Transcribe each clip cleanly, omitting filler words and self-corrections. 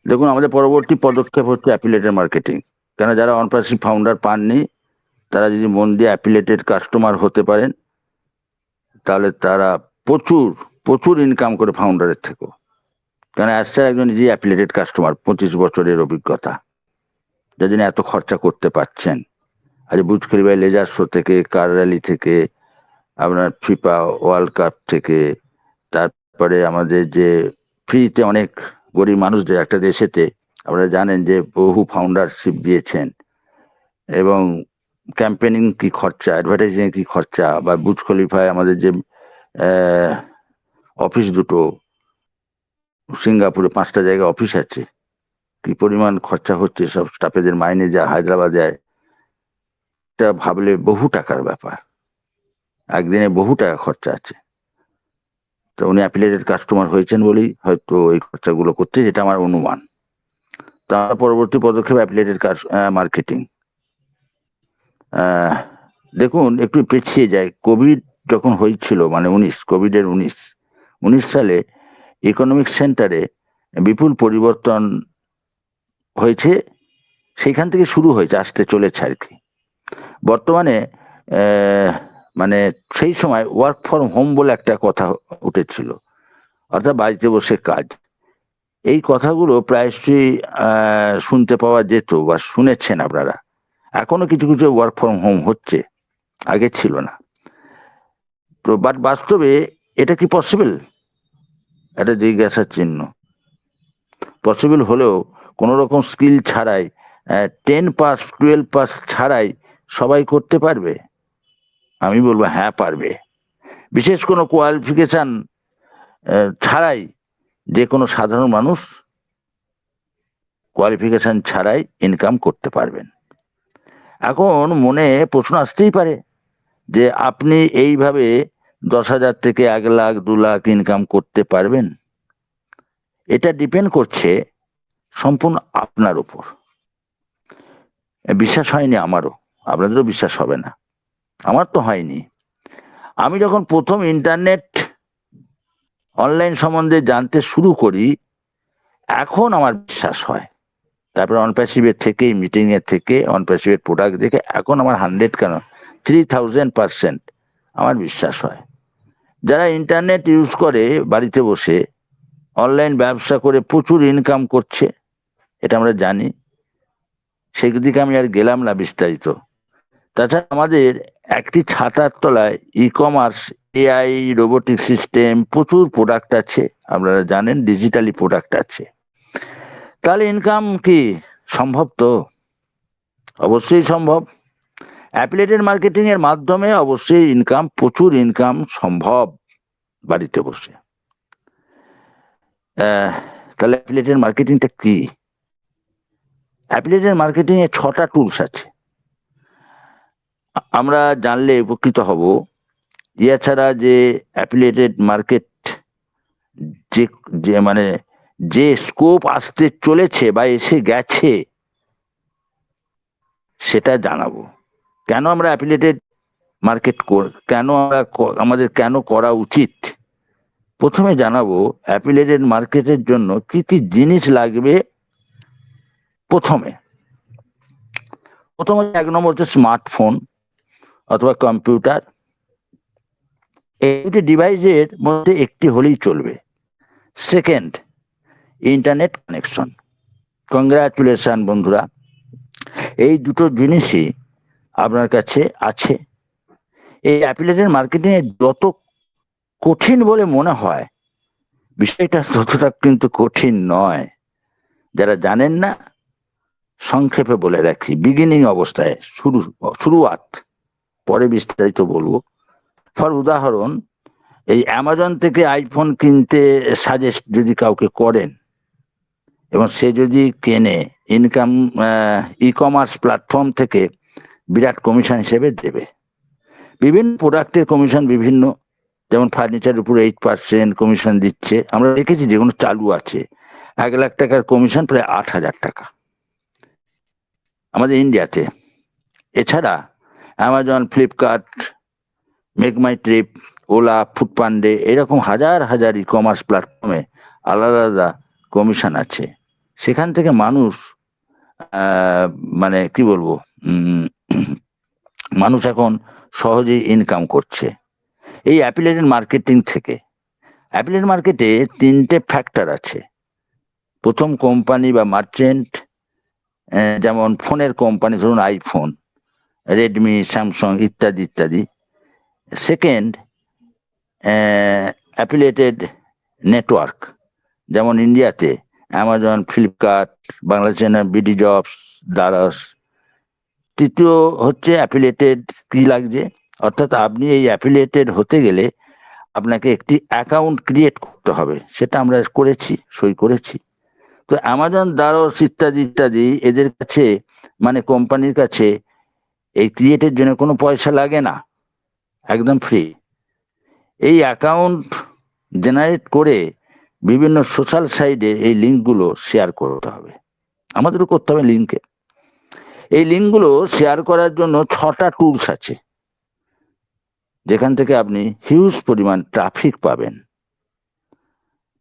দেখুন, আমাদের পরবর্তী পদক্ষেপ হচ্ছে অ্যাফিলিয়েটেড মার্কেটিং। কেন, যারা অনপ্যাসিভ ফাউন্ডার পাননি তারা যদি মন দিয়ে অ্যাফিলিয়েটেড কাস্টমার হতে পারেন তাহলে তারা প্রচুর প্রচুর ইনকাম করে ফাউন্ডারের থেকেও। কেন, স্যার একজন নিজেই অ্যাফিলিয়েটেড কাস্টমার, 25 বছরের অভিজ্ঞতা, যার জন্য এত খরচা করতে পারছেন। আজ বুর্জ খলিফা লেজার শো থেকে, কার র্যালি থেকে, আপনার ফিফা ওয়ার্ল্ড কাপ থেকে, তারপরে আমাদের যে ফ্রিতে অনেক গরিব মানুষদের একটা দেশেতে আপনারা জানেন যে বহু ফাউন্ডারশিপ দিয়েছেন। এবং ক্যাম্পেনিং কি খরচা, অ্যাডভার্টাইজিং কি খরচা, বা বুর্জ খলিফায় আমাদের যে অফিস দুটো, সিঙ্গাপুরে 5টা জায়গায় অফিস আছে, কি পরিমাণ খরচা হচ্ছে, সব স্টাফেদের মাইনে যা হায়দ্রাবাদে, এটা ভাবলে বহু টাকার ব্যাপার, একদিনে বহু টাকা খরচা আছে। তো উনি অ্যাফিলিয়েটেড কাস্টমার হয়েছেন বলেই হয়তো এই খরচাগুলো করতে, যেটা আমার অনুমান। তার পরবর্তী পদক্ষেপ অ্যাফিলিয়েটেড মার্কেটিং। দেখুন, একটু পেছিয়ে যায়, কোভিড যখন হয়েছিল, মানে কোভিডের 19 সালে ইকোনমিক সেন্টারে বিপুল পরিবর্তন হয়েছে। সেইখান থেকে শুরু হয়েছে, আসতে চলেছে আর কি। বর্তমানে মানে সেই সময় ওয়ার্ক ফ্রম হোম বলে একটা কথা উঠেছিল, অর্থাৎ বাড়িতে বসে কাজ। এই কথাগুলো প্রায়শই শুনতে পাওয়া যেত বা শুনেছেন আপনারা। এখনো কিছু কিছু ওয়ার্ক ফ্রম হোম হচ্ছে, আগে ছিল না। তো বাট বাস্তবে এটা কি পসিবল, এটা জিজ্ঞাসার চিহ্ন। পসিবল হলেও কোনো রকম স্কিল ছাড়াই, 10 পাস 12 পাস ছাড়াই সবাই করতে পারবে? আমি বলবো হ্যাঁ, পারবে। বিশেষ কোনো কোয়ালিফিকেশান ছাড়াই যে কোনো সাধারণ মানুষ কোয়ালিফিকেশান ছাড়াই ইনকাম করতে পারবেন। এখন মনে প্রশ্ন আসতেই পারে যে আপনি এইভাবে 10,000 থেকে 1 লাখ 2 লাখ ইনকাম করতে পারবেন? এটা ডিপেন্ড করছে সম্পূর্ণ আপনার উপর। বিশ্বাস হয়নি আমারও, আপনাদেরও বিশ্বাস হবে না, আমার তো হয়নি। আমি যখন প্রথম ইন্টারনেট অনলাইন সম্বন্ধে জানতে শুরু করি, এখন আমার বিশ্বাস হয়। তারপরে অনপ্যাসিভের থেকে, মিটিংয়ের থেকে, অনপ্যাসিভের প্রোডাক্ট দেখে এখন আমার 100 কেন 3000% আমার বিশ্বাস হয়। যারা ইন্টারনেট ইউজ করে বাড়িতে বসে অনলাইন ব্যবসা করে প্রচুর ইনকাম করছে, এটা আমরা জানি, সেদিকে আমি আর গেলাম না বিস্তারিত। তাছাড়া আমাদের একটি ছাতার তলায় e commerce, AI, robotic system, প্রচুর প্রোডাক্ট আছে, আপনারা জানেন, ডিজিটালি প্রোডাক্ট আছে। তাহলে ইনকাম কি সম্ভব? তো অবশ্যই সম্ভব। অ্যাফিলিয়েটেড মার্কেটিং এর মাধ্যমে অবশ্যই ইনকাম, প্রচুর ইনকাম সম্ভব বাড়িতে বসে। তাহলে অ্যাফিলিয়েটেড মার্কেটিংটা কি? অ্যাফিলিয়েটেড মার্কেটিং এ 6টা টুলস আছে, আমরা জানলে উপকৃত হব। এছাড়া যে অ্যাফিলিয়েটেড মার্কেট যে যে মানে যে স্কোপ আসতে চলেছে বা এসে গেছে সেটা জানাবো। কেন আমরা অ্যাফিলিয়েটেড মার্কেট কেন আমরা আমাদের কেন করা উচিত, প্রথমে জানাবো অ্যাফিলিয়েটেড মার্কেটের জন্য কি কি জিনিস লাগবে। প্রথমে 1 নম্বর হচ্ছে স্মার্টফোন অথবা কম্পিউটার। এই ডিভাইসের মধ্যে একটি হলেই চলবে। Second, internet connection. কংগ্রাচুলেশন বন্ধুরা, এই দুটো জিনিসই আপনার কাছে আছে। এই অ্যাফিলিয়েটেড মার্কেটিং এ যত কঠিন বলে মনে হয়, বিষয়টা ততটা কিন্তু কঠিন নয়। যারা জানেন না, সংক্ষেপে বলে রাখি, বিগিনিং অবস্থায়, শুরুয়াত, পরে বিস্তারিত বলবো। ফর উদাহরণ, এই অ্যামাজন থেকে আইফোন কিনতে সাজেস্ট যদি কাউকে করেন এবং সে যদি কেনে, ইনকাম ই কমার্স প্ল্যাটফর্ম থেকে বিরাট কমিশন হিসেবে দেবে। বিভিন্ন প্রোডাক্টের কমিশন বিভিন্ন, যেমন ফার্নিচারের উপর 8% কমিশন দিচ্ছে, আমরা দেখেছি যেগুলো চালু আছে। 1 লাখ টাকার কমিশন প্রায় 8,000 টাকা আমাদের ইন্ডিয়াতে। এছাড়া অ্যামাজন, ফ্লিপকার্ট, মেক মাই ট্রিপ, ওলা, ফুডপান্ডে, এরকম হাজার হাজার ই কমার্স প্ল্যাটফর্মে আলাদা আলাদা কমিশন আছে। সেখান থেকে মানুষ মানে কি বলবো, উম, মানুষ এখন সহজেই ইনকাম করছে এই অ্যাফিলিয়েটেড মার্কেটিং থেকে। অ্যাফিলিয়েট মার্কেটে তিনটে ফ্যাক্টর আছে। প্রথম, কোম্পানি বা মার্চেন্ট, যেমন ফোনের কোম্পানি, ধরুন আইফোন, রেডমি, স্যামসাং ইত্যাদি ইত্যাদি। সেকেন্ড, অ্যাফিলিয়েটেড নেটওয়ার্ক, যেমন ইন্ডিয়াতে অ্যামাজন, ফ্লিপকার্ট, বাংলাদেশে বিডি জবস, দারাস। তৃতীয় হচ্ছে অ্যাফিলিয়েটেড কি লাগছে, অর্থাৎ আপনি এই অ্যাফিলিয়েটেড হতে গেলে আপনাকে একটি অ্যাকাউন্ট ক্রিয়েট করতে হবে, সেটা আমরা করেছি, সই করেছি। তো অ্যামাজন, দারোস ইত্যাদি ইত্যাদি, এদের কাছে মানে কোম্পানির কাছে এই ক্রিয়েটের জন্য কোনো পয়সা লাগে না, একদম ফ্রি। এই অ্যাকাউন্ট জেনারেট করে বিভিন্ন সোশ্যাল সাইটে এই লিঙ্কগুলো শেয়ার করতে হবে, আমাদেরও করতে হবে লিঙ্কে। এই লিঙ্কগুলো শেয়ার করার জন্য 6টা টুলস আছে, যেখান থেকে আপনি হিউজ পরিমাণ ট্রাফিক পাবেন।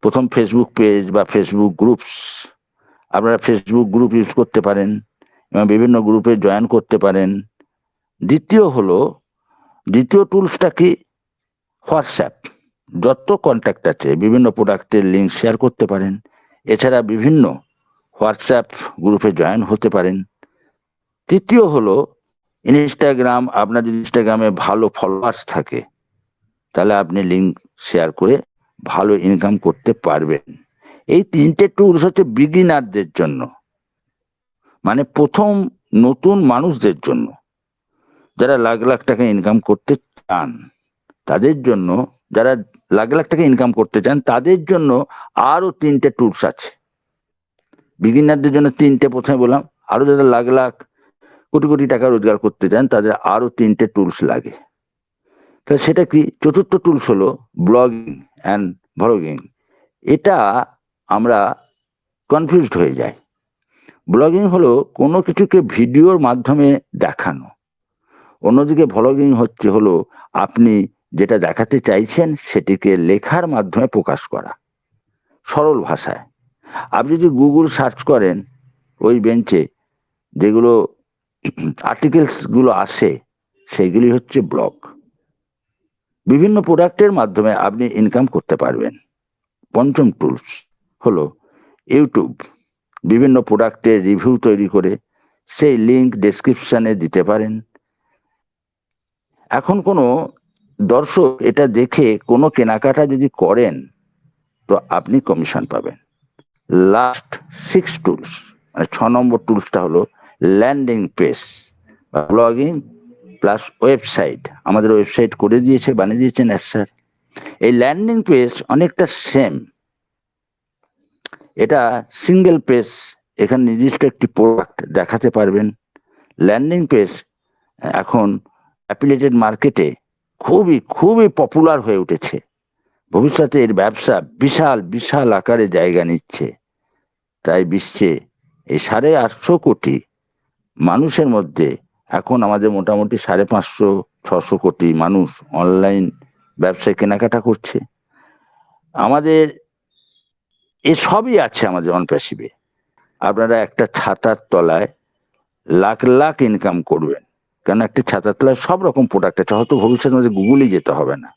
প্রথম, ফেসবুক পেজ বা ফেসবুক গ্রুপস। আপনারা ফেসবুক গ্রুপ ইউজ করতে পারেন এবং বিভিন্ন গ্রুপে জয়েন করতে পারেন। দ্বিতীয় টুলসটা কি, হোয়াটসঅ্যাপ। যত কন্ট্যাক্ট আছে বিভিন্ন প্রোডাক্টের লিঙ্ক শেয়ার করতে পারেন। এছাড়া বিভিন্ন হোয়াটসঅ্যাপ গ্রুপে জয়েন হতে পারেন। তৃতীয় হলো ইনস্টাগ্রাম। আপনার যদি ইনস্টাগ্রামে ভালো ফলোয়ার্স থাকে তাহলে আপনি লিঙ্ক শেয়ার করে ভালো ইনকাম করতে পারবেন। এই তিনটে টুলস হচ্ছে বিগিনারদের জন্য, মানে প্রথম নতুন মানুষদের জন্য, যারা লাখ লাখ টাকা ইনকাম করতে চান তাদের জন্য। যারা লাখ লাখ টাকা ইনকাম করতে চান তাদের জন্য আরো তিনটে টুলস আছে। বিগিনারদের জন্য তিনটে প্রথমে বললাম, আরো যারা লাখ লাখ কোটি কোটি টাকা রোজগার করতে চান তাদের আরো তিনটে টুলস লাগে। তো সেটা কি, চতুর্থ টুলস হলো ব্লগিং অ্যান্ড ভ্লগিং। এটা আমরা কনফিউজড হয়ে যাই। ব্লগিং হলো কোনো কিছুকে ভিডিওর মাধ্যমে দেখানো, অন্যদিকে ভ্লগিং হলো আপনি যেটা দেখাতে চাইছেন সেটিকে লেখার মাধ্যমে প্রকাশ করা, সরল ভাষায়। আপনি যদি গুগল সার্চ করেন, ওই বেঞ্চে যেগুলো আর্টিকেলস গুলো আসে সেগুলি হচ্ছে ব্লগ। বিভিন্ন প্রোডাক্টের মাধ্যমে আপনি ইনকাম করতে পারবেন। পঞ্চম টুলস হলো ইউটিউব। বিভিন্ন প্রোডাক্টের রিভিউ তৈরি করে সেই লিঙ্ক ডেসক্রিপশনে দিতে পারেন। এখন কোনো দর্শক এটা দেখে কোনো কেনাকাটা যদি করেন তো আপনি কমিশন পাবেন। লাস্ট 6 টুলস, মানে 6 নম্বর টুলসটা হলো landing page. Blogging plus website, আমাদের ওয়েবসাইট করে দিয়েছে, বানিয়ে দিয়েছেন স্যার। এই ল্যান্ডিং পেজ অনেকটা সেম, এটা সিঙ্গেল পেজ, এখানে নির্দিষ্ট একটি প্রোডাক্ট দেখাতে পারবেন। ল্যান্ডিং পেজ এখন অ্যাফিলিয়েটেড মার্কেটে খুবই খুবই পপুলার হয়ে উঠেছে। ভবিষ্যতে এর ব্যবসা বিশাল বিশাল আকারে জায়গা নিচ্ছে। তাই বিশ্বে এই 850 কোটি মানুষের মধ্যে এখন আমাদের মোটামুটি 550-600 কোটি মানুষ অনলাইন ব্যবসায় কেনাকাটা করছে। আমাদের এসবই আছে আমাদের অনপ্যাসিভে। আপনারা একটা ছাতার তলায় লাখ লাখ ইনকাম করবেন, কারণ একটা ছাতার তলায় সব রকম প্রোডাক্ট আছে। হয়তো ভবিষ্যতের মধ্যে গুগলেই যেতে হবে না,